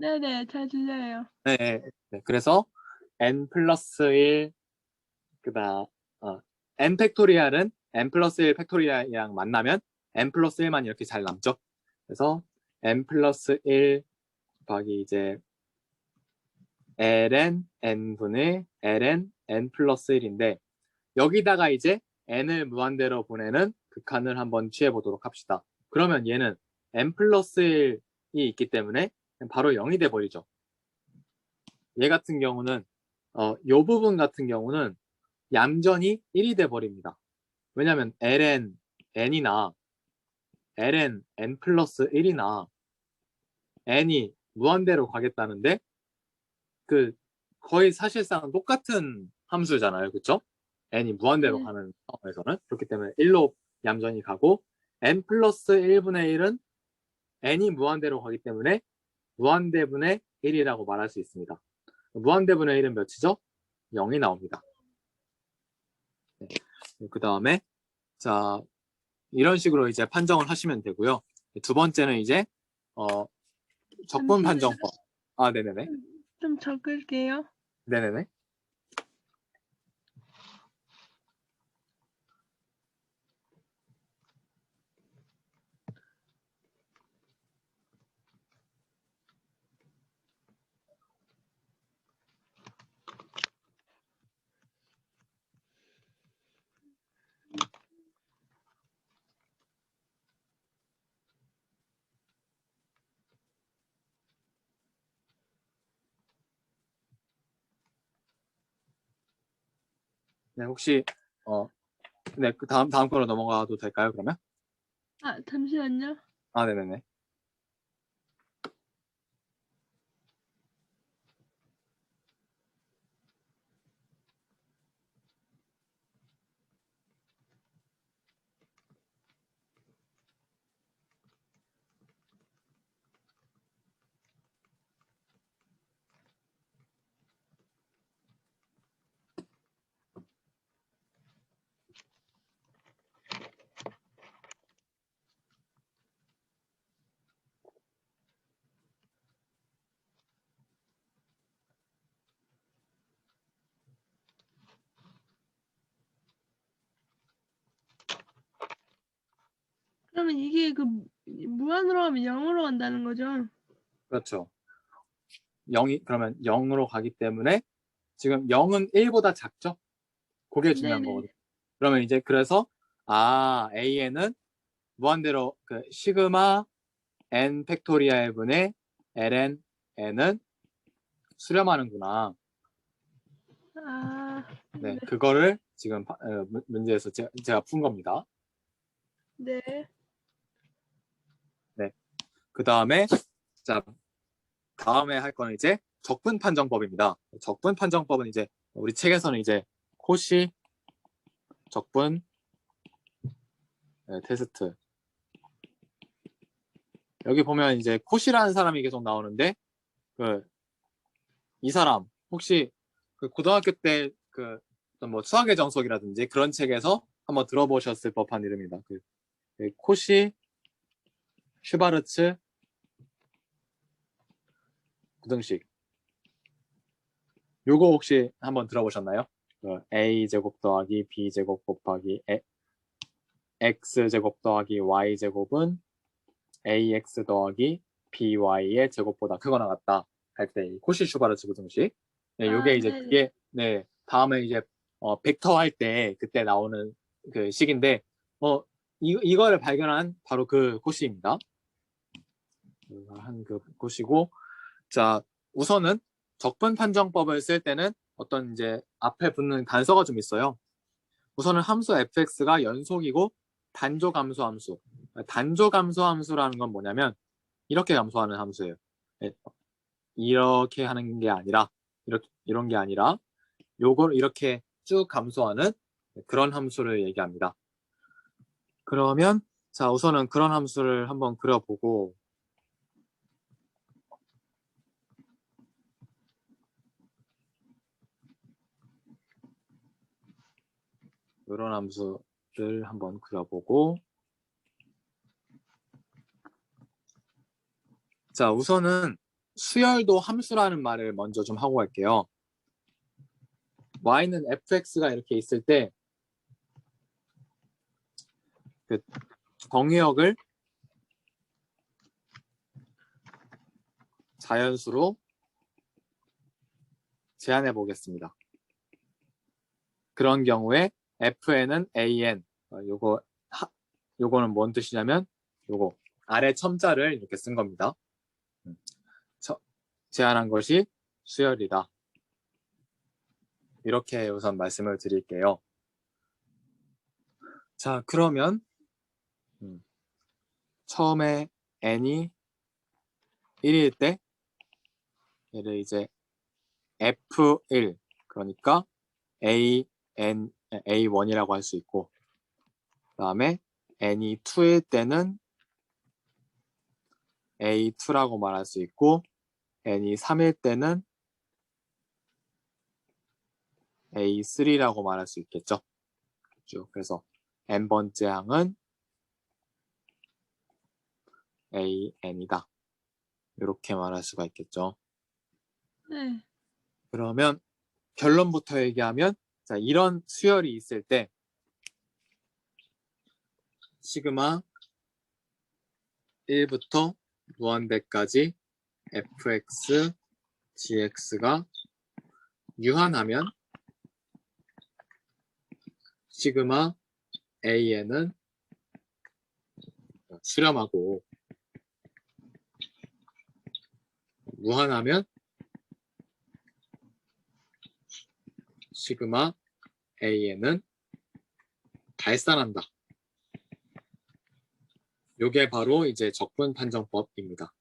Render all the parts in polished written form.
네네, 잘 들려요. 네, 네. 그래서 n 플러스 1, n 팩토리얼은 n 플러스 1 팩토리얼이랑 만나면 n 플러스 1만 이렇게 잘 남죠. 그래서 n 플러스 1 곱하기 이제 ln n분의 ln n 플러스 1인데 여기다가 이제 n을 무한대로 보내는 극한을 한번 취해보도록 합시다. 그러면 얘는 n 플러스 1이 있기 때문에 바로 0이 돼버리죠. 얘 같은 경우는 요 부분 같은 경우는 얌전히 1이 돼버립니다. 왜냐하면 ln n이나 ln n 플러스 1이나 n이 무한대로 가겠다는데 그 거의 사실상 똑같은 함수잖아요. 그쵸? n이 무한대로 네. 가는 상황에서는 그렇기 때문에 1로 얌전히 가고 n 플러스 1분의 1은 n이 무한대로 가기 때문에 무한대분의 1이라고 말할 수 있습니다. 무한대분의 1은 몇이죠? 0이 나옵니다. 네. 그 다음에 자 이런 식으로 이제 판정을 하시면 되고요. 두 번째는 이제 적분 잠시만요. 판정법. 아, 네네네. 좀 적을게요. 네네네. 네, 혹시 네, 그 다음 거로 넘어가도 될까요, 그러면? 아, 잠시만요. 아, 네네네. 그러면 이게 그 무한으로 하면 0으로 간다는 거죠? 그렇죠. 0이 그러면 0으로 가기 때문에 지금 0은 1보다 작죠? 그게 중요한 네네. 거거든요. 그러면 이제 그래서 AN은 무한대로 그 시그마 n 팩토리얼 분의 ln n은 수렴하는구나. 아, 네, 네. 그거를 지금 문제에서 제가 푼 겁니다. 네. 네, 그 다음에 자 다음에 할 거는 이제 적분 판정법입니다. 적분 판정법은 이제 우리 책에서는 이제 코시 적분 테스트 여기 보면 이제 코시라는 사람이 계속 나오는데 이 사람 혹시 그 고등학교 때 그 뭐 수학의 정석이라든지 그런 책에서 한번 들어보셨을 법한 이름입니다. 코시 슈바르츠 구등식 요거 혹시 한번 들어보셨나요? A 제곱 더하기 B 제곱 곱하기 X 제곱 더하기 Y 제곱은 AX 더하기 BY의 제곱보다 크거나 같다 할 때 코시 슈바르츠 구등식. 네, 아, 요게 이제 네네. 그게 네 다음에 이제 벡터 할 때 그때 나오는 그 식인데 이거를 발견한 바로 그 코시입니다. 한 그 코시고 자 우선은 적분 판정법을 쓸 때는 어떤 이제 앞에 붙는 단서가 좀 있어요. 우선은 함수 fx가 연속이고 단조 감소 함수. 단조 감소 함수라는 건 뭐냐면 이렇게 감소하는 함수예요. 네, 이렇게 하는 게 아니라 이런 게 아니라 요걸 이렇게 쭉 감소하는 그런 함수를 얘기합니다. 그러면 자 우선은 그런 함수를 한번 그려보고 이런 함수를 한번 그려보고 자 우선은 수열도 함수라는 말을 먼저 좀 하고 갈게요. y는 fx가 이렇게 있을 때 그 정의역을 자연수로 제한해 보겠습니다. 그런 경우에 fn은 an, 요거는 뭔 뜻이냐면 요거 아래 첨자를 이렇게 쓴 겁니다. 제한한 것이 수열이다. 이렇게 우선 말씀을 드릴게요. 자, 그러면 처음에 n이 1일 때 얘를 이제 f1 그러니까 a1이라고 할 수 있고, 그 다음에 n이 2일 때는 a2라고 말할 수 있고, n이 3일 때는 a3라고 말할 수 있겠죠. 그래서 n번째 항은 an이다. 이렇게 말할 수가 있겠죠. 네. 그러면 결론부터 얘기하면, 자, 이런 수열이 있을 때 시그마 1부터 무한대까지 fx, gx가 유한하면 시그마 an은 수렴하고, 무한하면 시그마 an은 발산한다. 요게 바로 이제 적분 판정법입니다.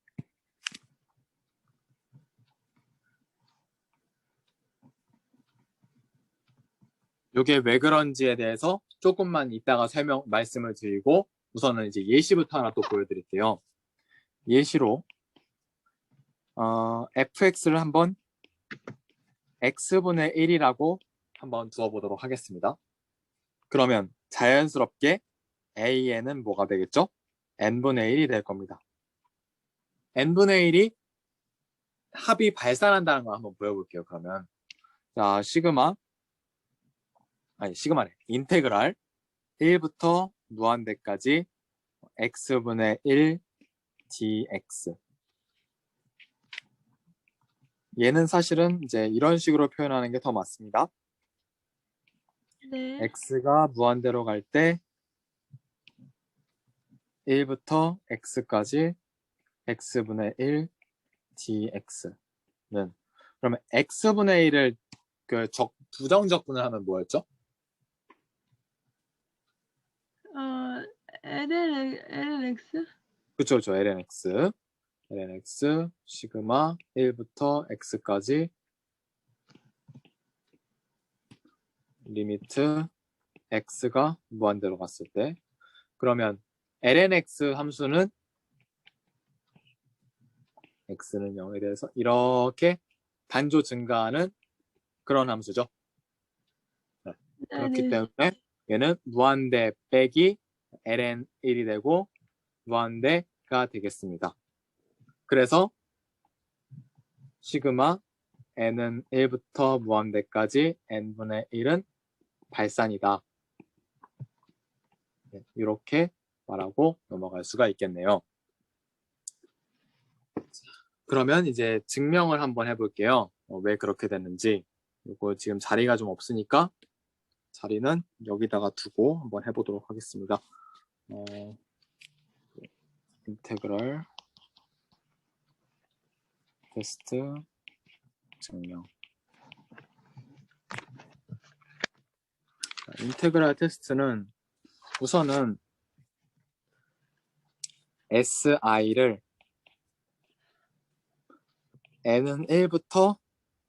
요게 왜 그런지에 대해서 조금만 이따가 말씀을 드리고, 우선은 이제 예시부터 하나 또 보여드릴게요. 예시로 fx를 한번 x분의 1이라고 한번 두어보도록 하겠습니다. 그러면 자연스럽게 an은 뭐가 되겠죠? n분의 1이 될 겁니다. n분의 1이 합이 발산한다는 걸 한번 보여볼게요. 그러면 자, 인테그랄 1부터 무한대까지 x분의 1 dx. 얘는 사실은 이제 이런 식으로 표현하는 게 더 맞습니다. 네. x가 무한대로 갈 때 1부터 x까지 x분의 1 dx는, 그러면 x분의 1을 그 부정적분을 하면 뭐였죠? lnx? 그쵸, lnx. lnx 시그마 1부터 x까지 리미트 x가 무한대로 갔을 때, 그러면 lnx 함수는 x는 0에 대해서 이렇게 단조 증가하는 그런 함수죠. 네. 그렇기 네. 때문에 얘는 무한대 빼기 ln1이 되고 무한대가 되겠습니다. 그래서 시그마 n은 1부터 무한대까지 n분의 1은 발산이다. 네, 이렇게 말하고 넘어갈 수가 있겠네요. 그러면 이제 증명을 한번 해볼게요. 왜 그렇게 됐는지. 이거 지금 자리가 좀 없으니까 자리는 여기다가 두고 한번 해보도록 하겠습니다. 인테그럴 테스트 증명. 인테그랄 테스트는 우선은 si를 n은 1부터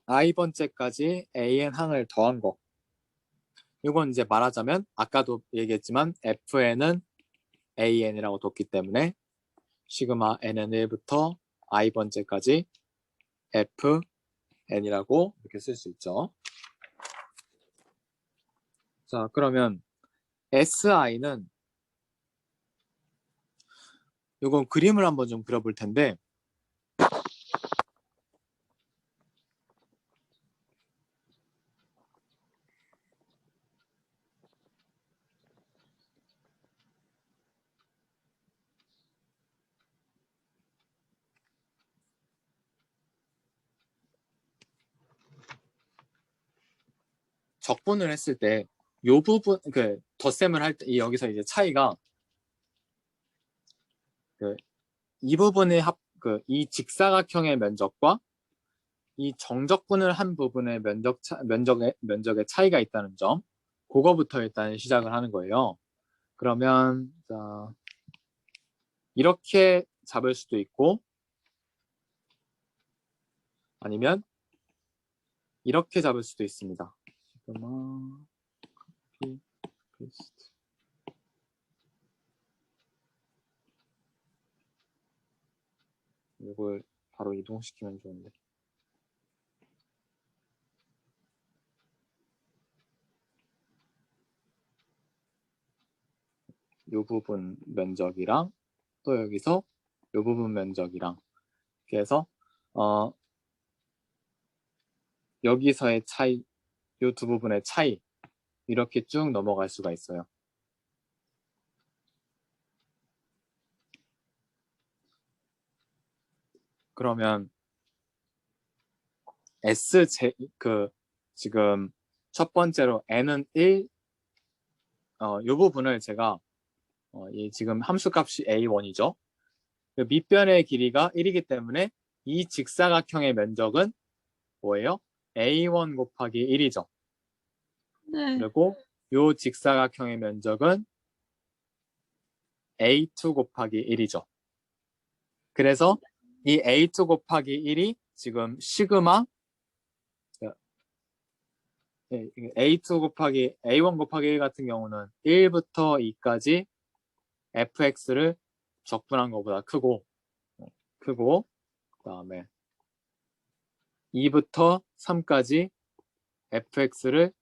i번째까지 an 항을 더한 거. 이건 이제 말하자면 아까도 얘기했지만 fn은 an이라고 뒀기 때문에 시그마 n은 1부터 i번째까지 fn이라고 이렇게 쓸 수 있죠. 자, 그러면 si는 이건 그림을 한번 좀 그려볼 텐데, 적분을 했을 때 요 부분 덧셈을 할 때 여기서 이제 차이가 이 부분의 이 직사각형의 면적과 이 정적분을 한 부분의 면적의 차이가 있다는 점, 그거부터 일단 시작을 하는 거예요. 그러면 자, 이렇게 잡을 수도 있고 아니면 이렇게 잡을 수도 있습니다. 잠깐만. 이걸 바로 이동시키면 좋은데. 이 부분 면적이랑 또 여기서 이 부분 면적이랑 그래서 여기서의 차이, 이 두 부분의 차이 이렇게 쭉 넘어갈 수가 있어요. 그러면 지금 첫 번째로 n은 1, 이 부분을 제가 이 지금 함수값이 a1이죠. 밑변의 길이가 1이기 때문에 이 직사각형의 면적은 뭐예요? a1 곱하기 1이죠. 네. 그리고 이 직사각형의 면적은 a2 곱하기 1이죠. 그래서 이 a2 곱하기 1이 지금 시그마 a2 곱하기 a1 곱하기 1 같은 경우는 1부터 2까지 fx를 적분한 것보다 크고 그 다음에 2부터 3까지 fx를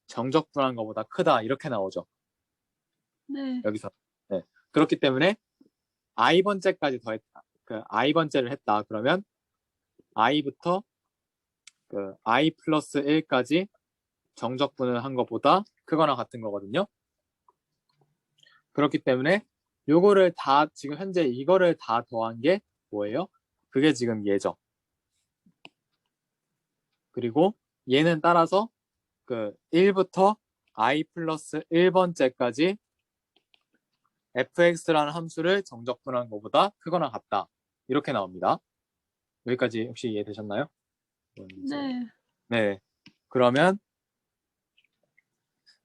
정적분한 것보다 크다 이렇게 나오죠. 네. 여기서 그렇기 때문에 i번째까지 더했다. i번째를 했다. 그러면 i부터 i 플러스 1까지 정적분을 한 것보다 크거나 같은 거거든요. 그렇기 때문에 요거를 다 지금 현재 이거를 다 더한 게 뭐예요? 그게 지금 얘죠. 그리고 얘는 따라서 1부터 i 플러스 1번째까지 fx라는 함수를 정적분한 것보다 크거나 같다. 이렇게 나옵니다. 여기까지 혹시 이해되셨나요? 네. 네. 그러면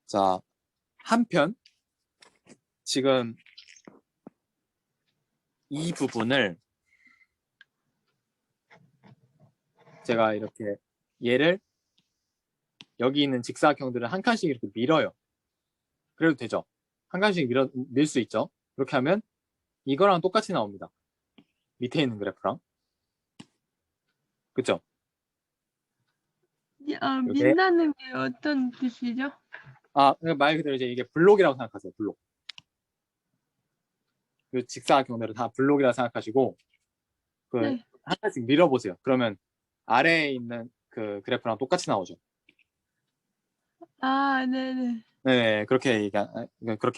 자, 한편 지금 이 부분을 제가 이렇게 얘를 여기 있는 직사각형들을 한 칸씩 이렇게 밀어요. 그래도 되죠? 한 칸씩 밀 수 있죠? 그렇게 하면 이거랑 똑같이 나옵니다. 밑에 있는 그래프랑. 그쵸? 이게 민다는 게 어떤 뜻이죠? 말 그대로 이제 이게 블록이라고 생각하세요. 블록. 그 직사각형들을 다 블록이라고 생각하시고 네. 한 칸씩 밀어보세요. 그러면 아래에 있는 그 그래프랑 똑같이 나오죠. 네네. 네, 그렇게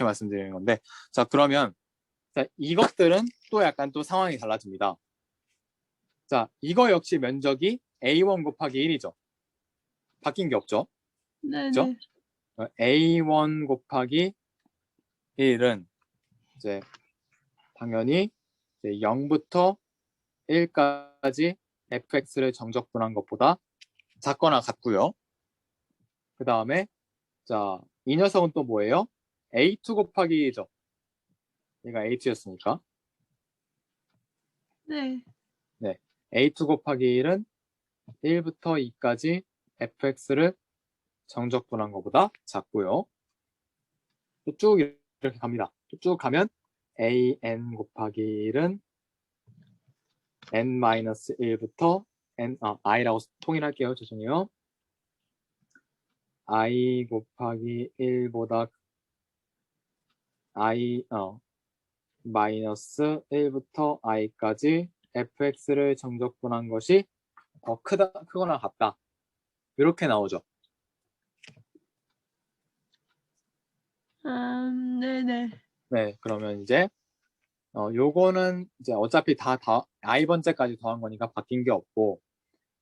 말씀드리는 건데, 자, 그러면, 자, 이것들은 또 약간 또 상황이 달라집니다. 자, 이거 역시 면적이 A1 곱하기 1이죠. 바뀐 게 없죠. 그죠? 네네. A1 곱하기 1은 이제 당연히 이제 0부터 1까지 fx를 정적분한 것보다 작거나 같고요. 그 다음에 자, 이 녀석은 또 뭐예요? A2 곱하기 2죠. 얘가 A2였으니까. 네. 네. A2 곱하기 1은 1부터 2까지 fx를 정적분한 것보다 작고요. 또 쭉 이렇게 갑니다. 쭉 가면 an 곱하기 1은 n-1부터 i라고 통일할게요. 죄송해요. i 곱하기 1보다 마이너스 1부터 i까지 fx를 정적분한 것이 더 크거나 같다. 이렇게 나오죠. 네네. 네, 그러면 이제 요거는 이제 어차피 다 i번째까지 더한 거니까 바뀐 게 없고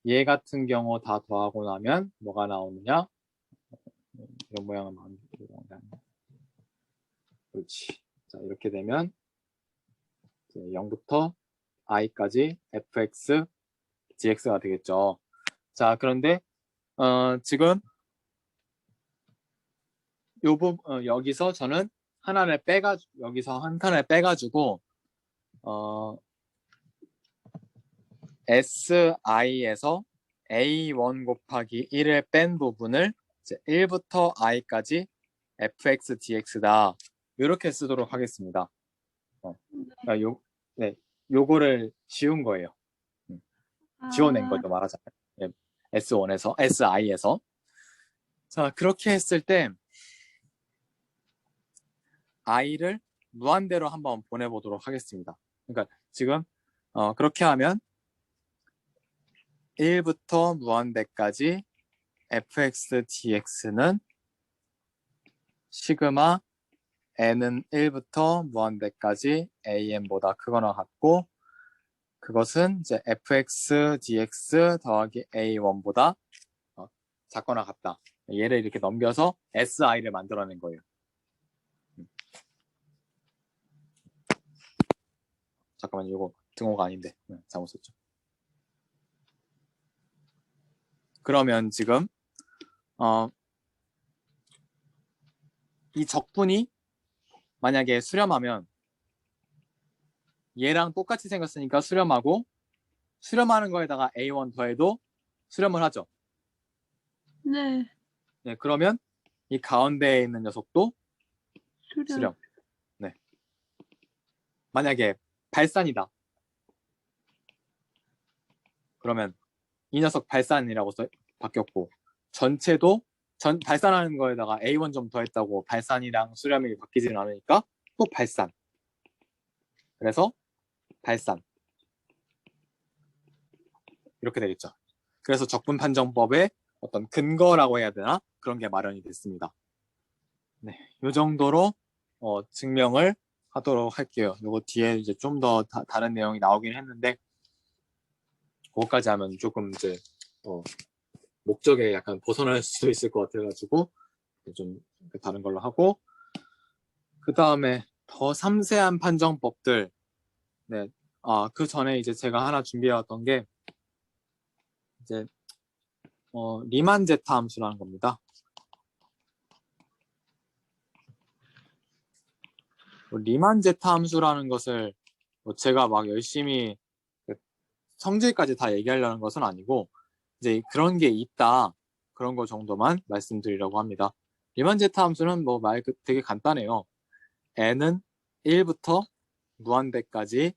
얘 같은 경우 다 더하고 나면 뭐가 나오느냐? 이런 모양을 만들고 그렇지. 자, 이렇게 되면 이제 0부터 i까지 fx dx가 되겠죠. 자, 그런데 지금 여기서 저는 하나를 여기서 한 칸을 빼가지고 si에서 a1 곱하기 1을 뺀 부분을 이제 1부터 i까지 fx dx다. 이렇게 쓰도록 하겠습니다. 그러니까 네, 요거를 지운 거예요. 지워낸 거죠, 말하자면. 네, si에서. 자, 그렇게 했을 때 i를 무한대로 한번 보내보도록 하겠습니다. 그러니까 지금 그렇게 하면 1부터 무한대까지 fx dx는 시그마 n은 1부터 무한대까지 am보다 크거나 같고 그것은 이제 fx dx 더하기 a1보다 작거나 같다. 얘를 이렇게 넘겨서 si를 만들어낸 거예요. 잠깐만요. 이거 등호가 아닌데 잘못 썼죠. 그러면 지금 이 적분이 만약에 수렴하면 얘랑 똑같이 생겼으니까 수렴하고 수렴하는 거에다가 A1 더해도 수렴을 하죠. 네. 네, 그러면 이 가운데에 있는 녀석도 수렴. 수렴. 네. 만약에 발산이다. 그러면 이 녀석 발산이라고 바뀌었고 전체도 발산하는 거에다가 A1 좀 더했다고 발산이랑 수렴이 바뀌지는 않으니까 또 발산. 그래서 발산. 이렇게 되겠죠. 그래서 적분 판정법의 어떤 근거라고 해야 되나? 그런 게 마련이 됐습니다. 네, 이 정도로 증명을 하도록 할게요. 이거 뒤에 이제 좀 더 다른 내용이 나오긴 했는데 그것까지 하면 조금 이제 목적에 약간 벗어날 수도 있을 것 같아가지고 좀 다른 걸로 하고 그 다음에 더 섬세한 판정법들 네, 그 전에 이제 제가 하나 준비해왔던 게 이제 리만 제타 함수라는 겁니다. 리만 제타 함수라는 것을 제가 막 열심히 성질까지 다 얘기하려는 것은 아니고 이제 그런 게 있다 그런 거 정도만 말씀드리려고 합니다. 리만 제타 함수는 뭐 말 되게 간단해요. n은 1부터 무한대까지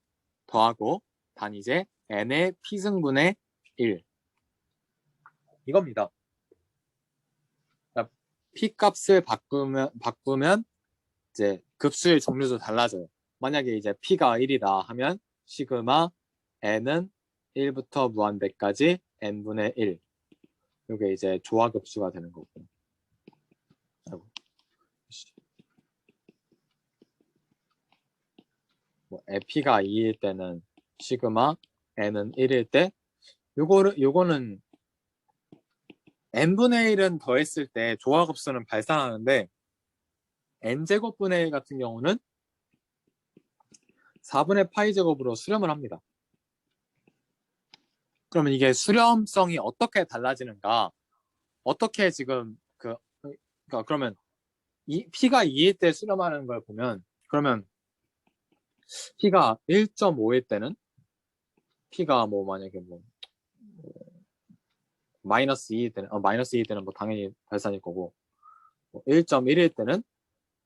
더하고 단위제 n의 p승분의 1 이겁니다. 그러니까 p 값을 바꾸면 이제 급수의 종류도 달라져요. 만약에 이제 p가 1이다 하면 시그마 n은 1부터 무한대까지 n분의 1 이게 이제 조화급수가 되는 거고 뭐 p가 2일 때는 시그마 n은 1일 때 요거는 n분의 1은 더했을 때 조화급수는 발산하는데 n제곱분의 1 같은 경우는 4분의 파이 제곱으로 수렴을 합니다. 그러면 이게 수렴성이 어떻게 달라지는가? 어떻게 지금 그러면 p가 2일 때 수렴하는 걸 보면 그러면 p가 1.5일 때는 p가 뭐 만약에 뭐 마이너스 2일 때는 마이너스 2일 때는 뭐 당연히 발산일 거고 뭐 1.1일 때는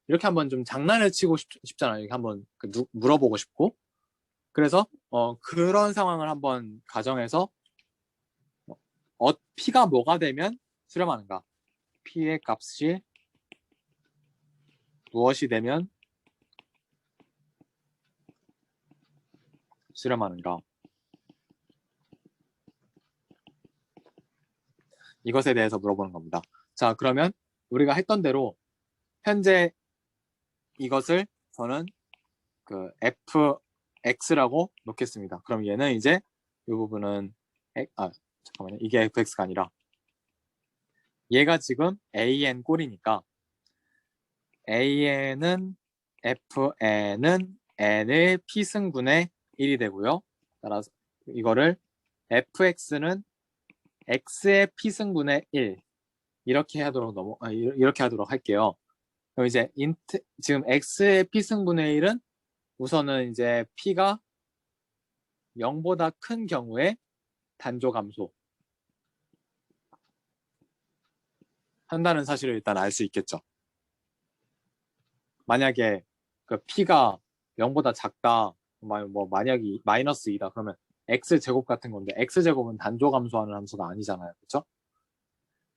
이렇게 한번 좀 장난을 치고 싶잖아요. 이렇게 한번 물어보고 싶고 그래서 그런 상황을 한번 가정해서 p가 뭐가 되면 수렴하는가? p의 값이 무엇이 되면 수렴하는가? 이것에 대해서 물어보는 겁니다. 자, 그러면 우리가 했던 대로 현재 이것을 저는 그 fx라고 놓겠습니다. 그럼 얘는 이제 이 부분은 잠깐만요. 이게 fx가 아니라 얘가 지금 AN 꼴이니까 AN은 FN은 N의 P승분의 1이 되고요. 따라서 이거를 FX는 X의 P승분의 1 이렇게 하도록 할게요. 그럼 이제 지금 X의 P승분의 1은 우선은 이제 P가 0보다 큰 경우에 단조감소 한다는 사실을 일단 알 수 있겠죠. 만약에 그 P가 0보다 작다, 만약에 마이너스 2다 그러면 X제곱 같은 건데 X제곱은 단조감소하는 함수가 아니잖아요. 그렇죠?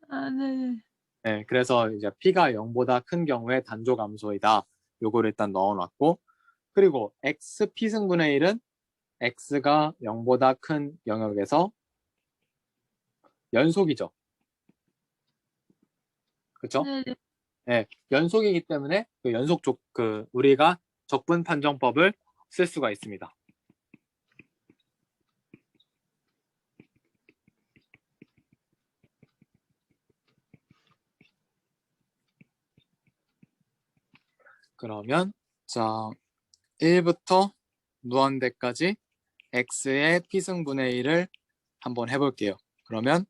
아, 네네. 네, 그래서 이제 P가 0보다 큰 경우에 단조감소이다. 요거를 일단 넣어놨고 그리고 X P승분의 1은 X가 0보다 큰 영역에서 연속이죠. 그렇죠? 네네. 네, 연속이기 때문에 우리가 적분 판정법을 쓸 수가 있습니다. 그러면 자 1부터 무한대까지 x의 p승분의 1을 한번 해볼게요. 그러면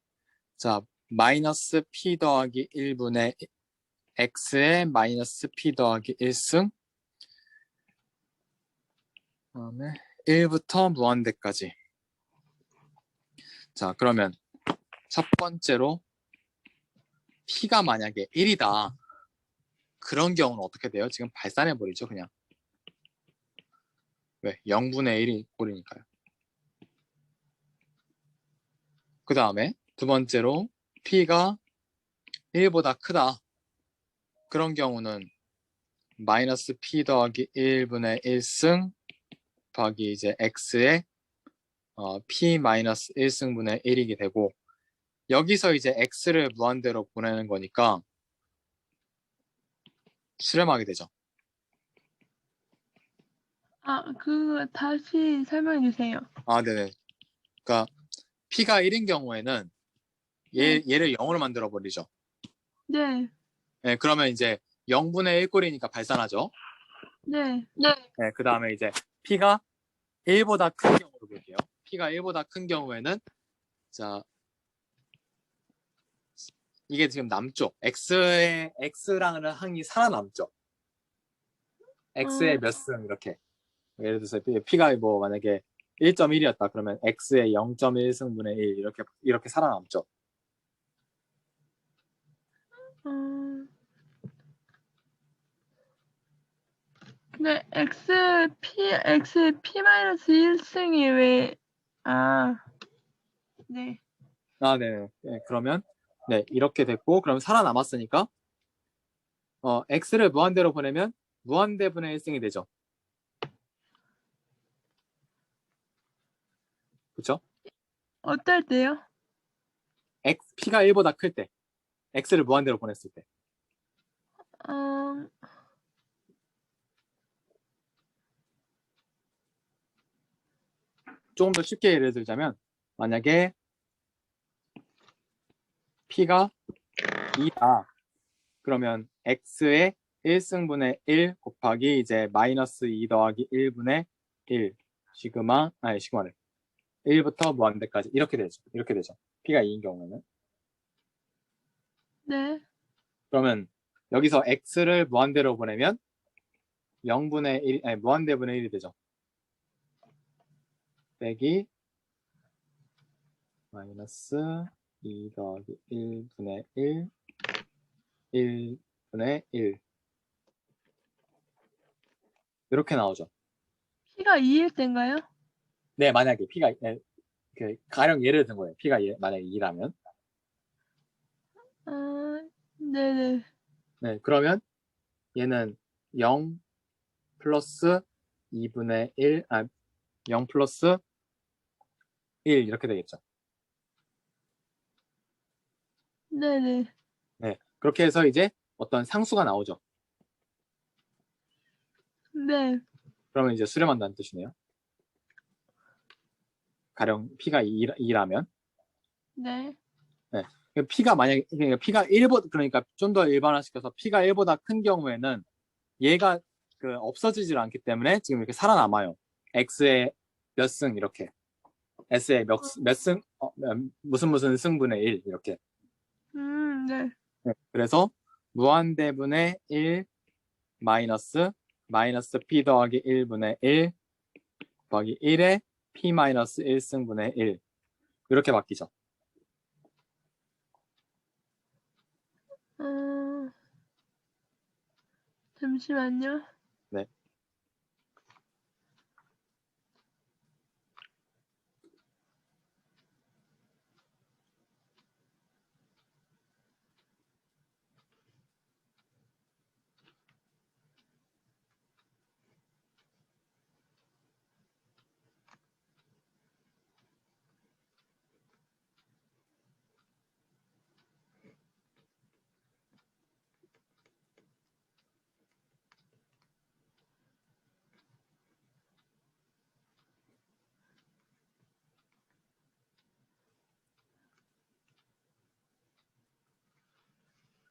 자 마이너스 p 더하기 1분의 x의 마이너스 p 더하기 1승 그다음에 1부터 무한대까지 자 그러면 첫 번째로 p가 만약에 1이다 그런 경우는 어떻게 돼요? 지금 발산해버리죠 그냥 왜? 0분의 1이 꼴이니까요. 그 다음에 두 번째로 p가 1보다 크다. 그런 경우는 마이너스 p 더하기 1분의 1승 더하기 이제 x의 p 마이너스 1승분의 1이게 되고 여기서 이제 x를 무한대로 보내는 거니까 수렴하게 되죠. 아, 그거 다시 설명해 주세요. 아, 네네. 그러니까 p가 1인 경우에는 네. 얘를 0으로 만들어 버리죠. 네. 네, 그러면 이제 0분의 1꼴이니까 발산하죠. 네. 네, 그 다음에 이제 p가 1보다 큰 경우로 볼게요. p가 1보다 큰 경우에는 자 이게 지금 남죠. x랑은 항이 살아남죠. x의 어, 몇 승 이렇게. 예를 들어서 p가 뭐 만약에 1.1이었다 그러면 x의 0.1승분의 1 이렇게 살아남죠. 어. 근데 x p 마이너스 1승이 왜, 아, 네. 아, 네. 네, 그러면 네 이렇게 됐고 그럼 살아남았으니까 x를 무한대로 보내면 무한대분의 1승이 되죠. 그렇죠? 어떨 때요? p가 1보다 클 때, x를 무한대로 보냈을 때. 어, 조금 더 쉽게 예를 들자면 만약에 p가 2다. 그러면 x의 1승분의 1 곱하기 이제 마이너스 2 더하기 1분의 1 시그마를 1부터 무한대까지 이렇게 되죠. 이렇게 되죠. p가 2인 경우에는. 네. 그러면 여기서 x를 무한대로 보내면 0분의 1, 아니 무한대분의 1이 되죠. 빼기 마이너스 2 더하기 1분의 1 1분의 1 이렇게 나오죠. p가 2일 때인가요? 네, 만약에 p가 가령 예를 든 거예요. p가 만약에 2라면 아, 네네. 네, 그러면 얘는 0 플러스 2분의 1, 0 플러스 1 이렇게 되겠죠. 네네. 네, 그렇게 해서 이제 어떤 상수가 나오죠. 네. 그러면 이제 수렴한다는 뜻이네요. 가령 p가 2라면 네. 네, P가 만약에 P가 1보다 그러니까 좀 더 일반화시켜서 P가 1보다 큰 경우에는 얘가 그 없어지질 않기 때문에 지금 이렇게 살아남아요. X의 몇 승 이렇게 S의 몇 승 무슨 무슨 승분의 1 이렇게. 네. 네, 그래서 무한대분의 1 마이너스 P 더하기 1분의 1 더하기 1에 P 마이너스 1승분의 1 이렇게 바뀌죠. 잠시만요. 네.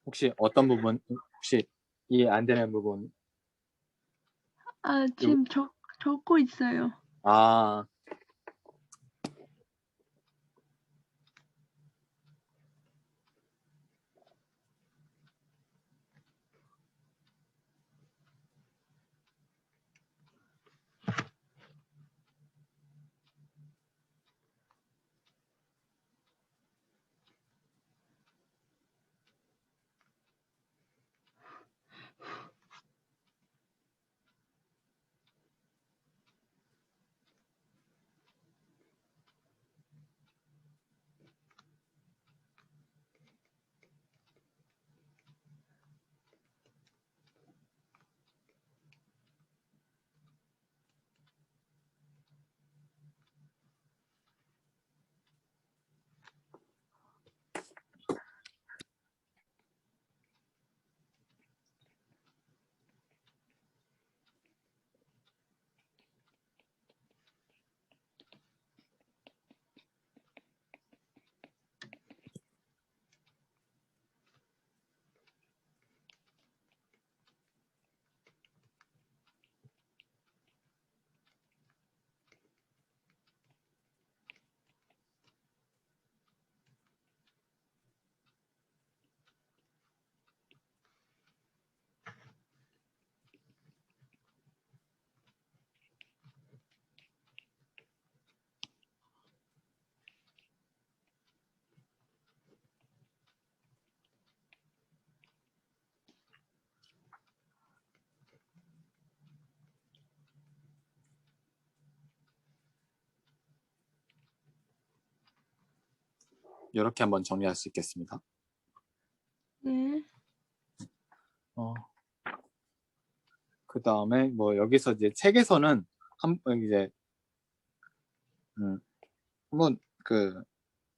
혹시 어떤 부분 혹시 이해 안 되는 부분? 지금 적고 있어요. 아, 이렇게 한번 정리할 수 있겠습니다. 네. 그 다음에 뭐 여기서 이제 책에서는 이제 한번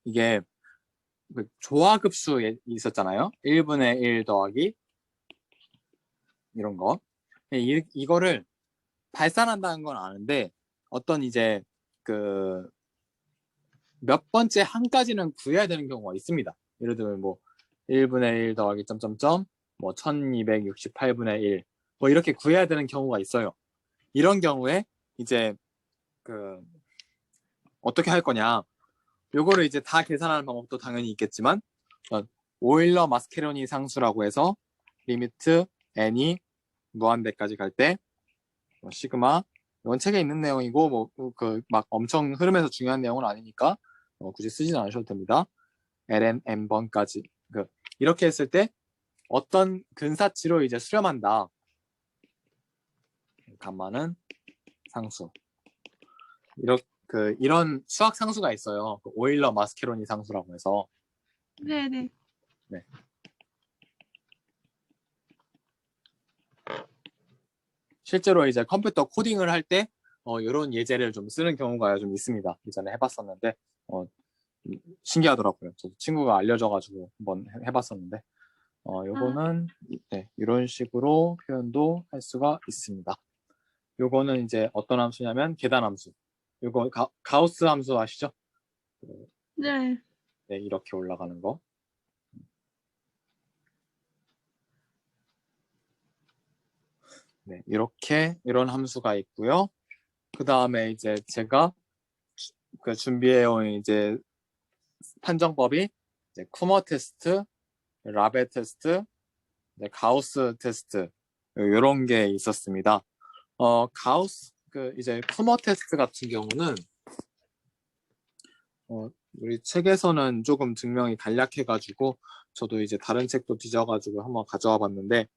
이게 조화급수 있었잖아요. 1분의 1 더하기 이런 거. 이거를 발산한다는 건 아는데 어떤 이제 몇 번째 한까지는 구해야 되는 경우가 있습니다. 예를 들면 뭐 1분의 1 더하기 점점점 뭐 1268분의 1 뭐 이렇게 구해야 되는 경우가 있어요. 이런 경우에 이제 어떻게 할 거냐. 요거를 이제 다 계산하는 방법도 당연히 있겠지만 오일러 마스케로니 상수라고 해서 리미트 n이 무한대까지 갈 때 시그마 이건 책에 있는 내용이고 뭐 막 엄청 흐름에서 중요한 내용은 아니니까 굳이 쓰진 않으셔도 됩니다. ln n번까지 이렇게 했을 때 어떤 근사치로 이제 수렴한다. 감마는 상수. 이런 수학 상수가 있어요. 오일러 마스케로니 상수라고 해서. 네네. 네. 실제로 이제 컴퓨터 코딩을 할 때 이런 예제를 좀 쓰는 경우가 좀 있습니다. 이전에 해봤었는데 신기하더라고요. 저도 친구가 알려줘가지고 한번 해봤었는데 요거는 네, 이런 식으로 표현도 할 수가 있습니다. 요거는 이제 어떤 함수냐면 계단 함수. 요거 가우스 함수 아시죠? 네. 네, 이렇게 올라가는 거. 네, 이런 함수가 있고요. 그 다음에 이제 제가 준비해온 이제 판정법이 이제 쿠머 테스트, 라베 테스트, 가우스 테스트 이런 게 있었습니다. 가우스 이제 쿠머 테스트 같은 경우는 우리 책에서는 조금 증명이 간략해가지고 저도 이제 다른 책도 뒤져가지고 한번 가져와 봤는데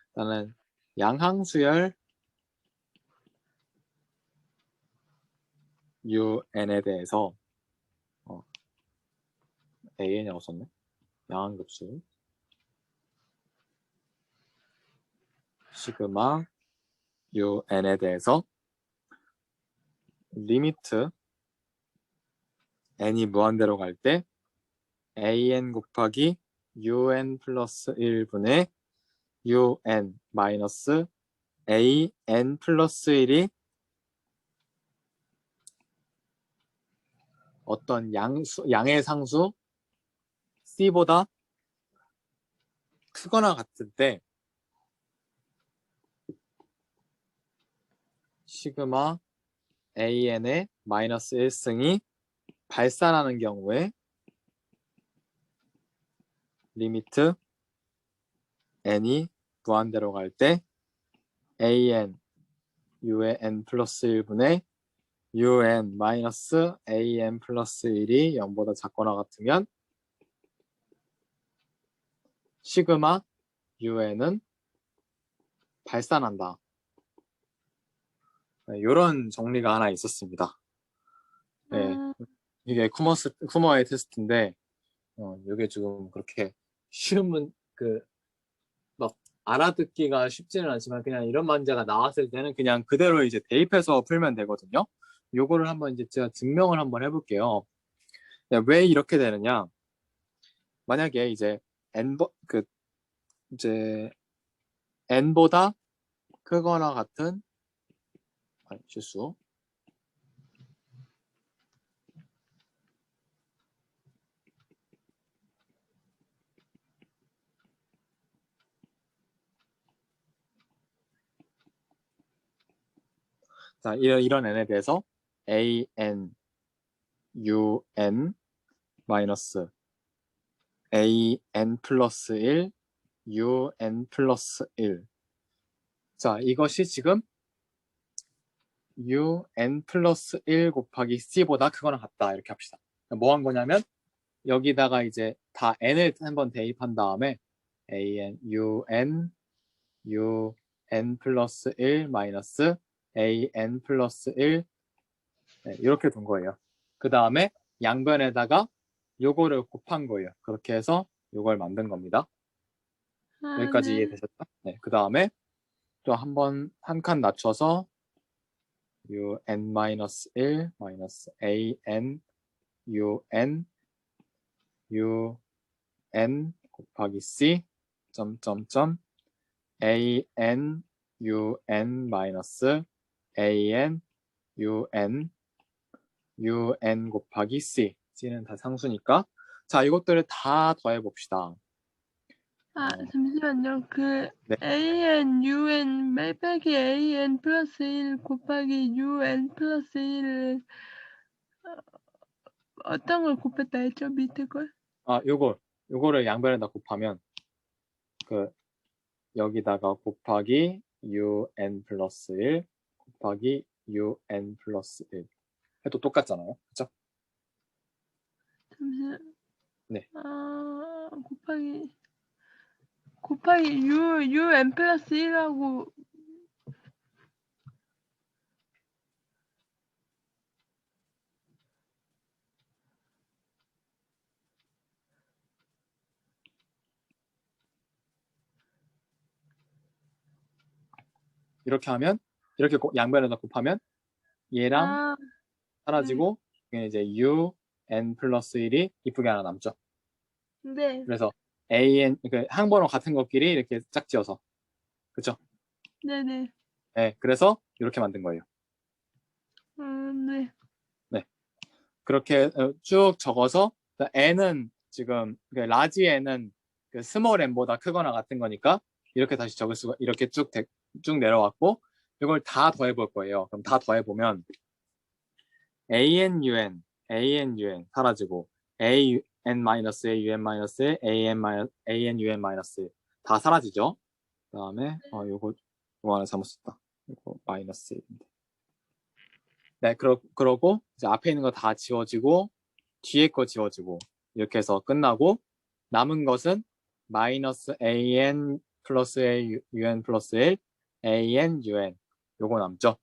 일단은 양항수열 UN에 대해서 AN이라고 썼네. 양항급수 시그마 UN에 대해서 리미트 n이 무한대로 갈 때 an 곱하기 un 플러스 1분의 un 마이너스 an 플러스 1이 어떤 양의 상수 c보다 크거나 같을 때 시그마 an의 마이너스 1승이 발산하는 경우에 리미트 n이 무한대로 갈 때 an u의 n 플러스 1분의 un 마이너스 an 플러스 1이 0보다 작거나 같으면 시그마 un은 발산한다. 이런 정리가 하나 있었습니다. 네, 이게 쿠머의 테스트인데 이게 지금 그렇게 쉬운 막 알아듣기가 쉽지는 않지만 그냥 이런 문제가 나왔을 때는 그냥 그대로 이제 대입해서 풀면 되거든요. 요거를 한번 이제 제가 증명을 한번 해볼게요. 왜 이렇게 되느냐? 만약에 이제 이제 n보다 크거나 같은 실수. 자, 이런 n에 대해서 an, un 마이너스 an 플러스 1, un 플러스 1. 자, 이것이 지금 un 플러스 1 곱하기 c보다 크거나 같다. 이렇게 합시다. 뭐 한 거냐면 여기다가 이제 다 n을 한번 대입한 다음에 an, un 플러스 1 마이너스 an 플러스 1 이렇게 둔 거예요. 그 다음에 양변에다가 요거를 곱한 거예요. 그렇게 해서 요걸 만든 겁니다. 여기까지 네. 이해되셨죠? 네. 그 다음에 또 한 칸 낮춰서 un 마이너스 1 마이너스 an un 곱하기 c 점점점 an un 마이너스 an un 곱하기 c는 다 상수니까 자 이것들을 다 더해 봅시다. 잠시만요. 네. an, un 빼기 an 플러스 1 곱하기 un 플러스 1을 어떤 걸 곱했다 했죠? 밑에 걸? 요거를 양변에다 곱하면 여기다가 곱하기 un 플러스 1 곱하기 un 플러스 1 해도 똑같잖아요. 그쵸? 잠시만. 네. 곱하기 un 플러스 1하고 이렇게 하면 이렇게 양변에다 곱하면 얘랑 사라지고 이제 un 플러스 1이 이쁘게 하나 남죠. 네. 그래서 an 항번호 같은 것끼리 이렇게 짝지어서 그쵸? 네네. 네, 그래서 이렇게 만든 거예요. 네. 네, 그렇게 쭉 적어서 n은 지금 라지 n은 스몰 n보다 크거나 같은 거니까 이렇게 다시 적을 수가 이렇게 쭉 쭉 내려왔고 이걸 다 더해볼 거예요. 그럼 다 더해보면 AN, UN 사라지고 AN-A, UN-A, AN-UN- 다 사라지죠. 그 다음에 요거 하나 잘못 썼다. 이거 마이너스 1인데. 네, 그러고 이제 앞에 있는 거 다 지워지고 뒤에 거 지워지고 이렇게 해서 끝나고 남은 것은 마이너스 AN 플러스 A, UN 플러스 1, AN, UN 요거 남죠.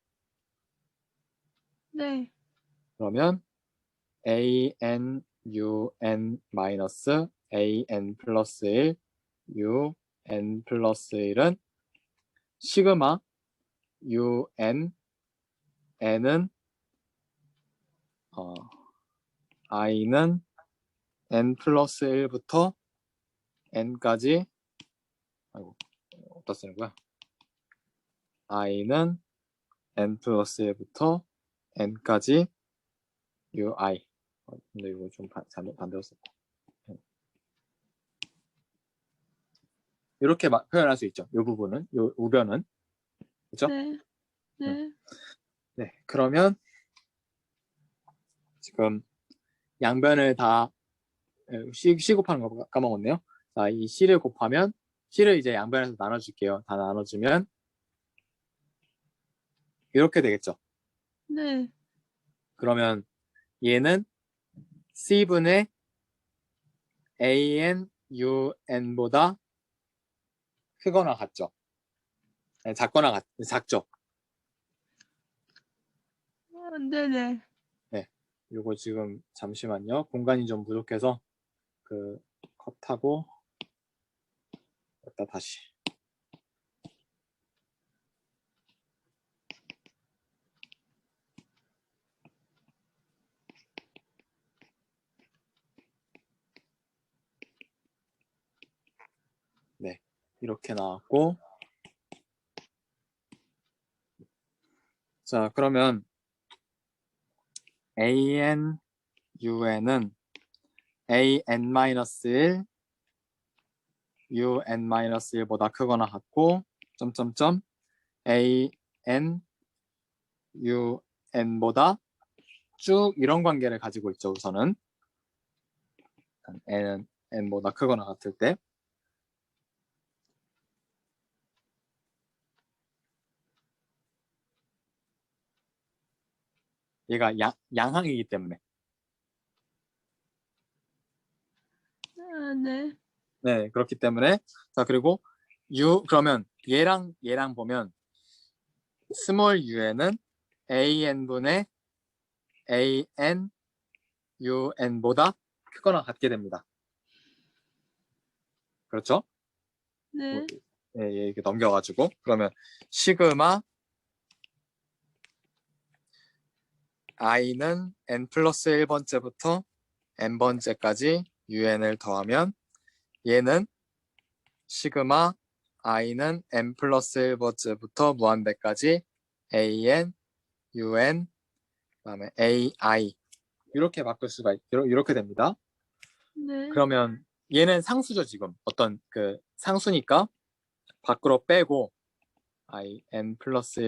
네. 그러면 AN, UN 마이너스 AN 플러스 1, UN 플러스 1은 시그마 UN, N은 I는 N 플러스 1부터 N까지 아이고 어디다 쓰는 거야? I는 N 플러스 1부터 N까지 UI 근데 이거 좀 잘못 반대로 썼다. 이렇게 표현할 수 있죠. 이 부분은, 이 우변은. 그렇죠? 네. 네. 네, 그러면 지금 양변을 다 C 곱하는 거 까먹었네요. 자, 이 C를 곱하면 C를 이제 양변에서 나눠줄게요. 다 나눠주면 이렇게 되겠죠. 네. 그러면 얘는 C분의 AN, UN보다 크거나 같죠. 네, 작거나 작죠. 네네. 네, 요거 지금 잠시만요. 공간이 좀 부족해서 컷하고 여기다 다시. 네, 이렇게 나왔고 자, 그러면 AN, UN은 AN-1, UN-1보다 크거나 같고 점점점 AN, UN보다 쭉 이런 관계를 가지고 있죠. 우선은 N은 N보다 크거나 같을 때 얘가 양항이기 때문에 네. 네, 그렇기 때문에 자, 그리고 그러면 얘랑 보면 스몰 u는 AN분의 AN, UN보다 크거나 같게 됩니다. 그렇죠? 네. 네, 이렇게 넘겨가지고 그러면 시그마 i는 n 플러스 1번째부터 n번째까지 un을 더하면 얘는 시그마 i는 n 플러스 1번째부터 무한대까지 an, un, 그다음에 ai 이렇게 바꿀 수가 이렇게 됩니다. 네. 그러면 얘는 상수죠. 지금 어떤 상수니까 밖으로 빼고 i n 플러스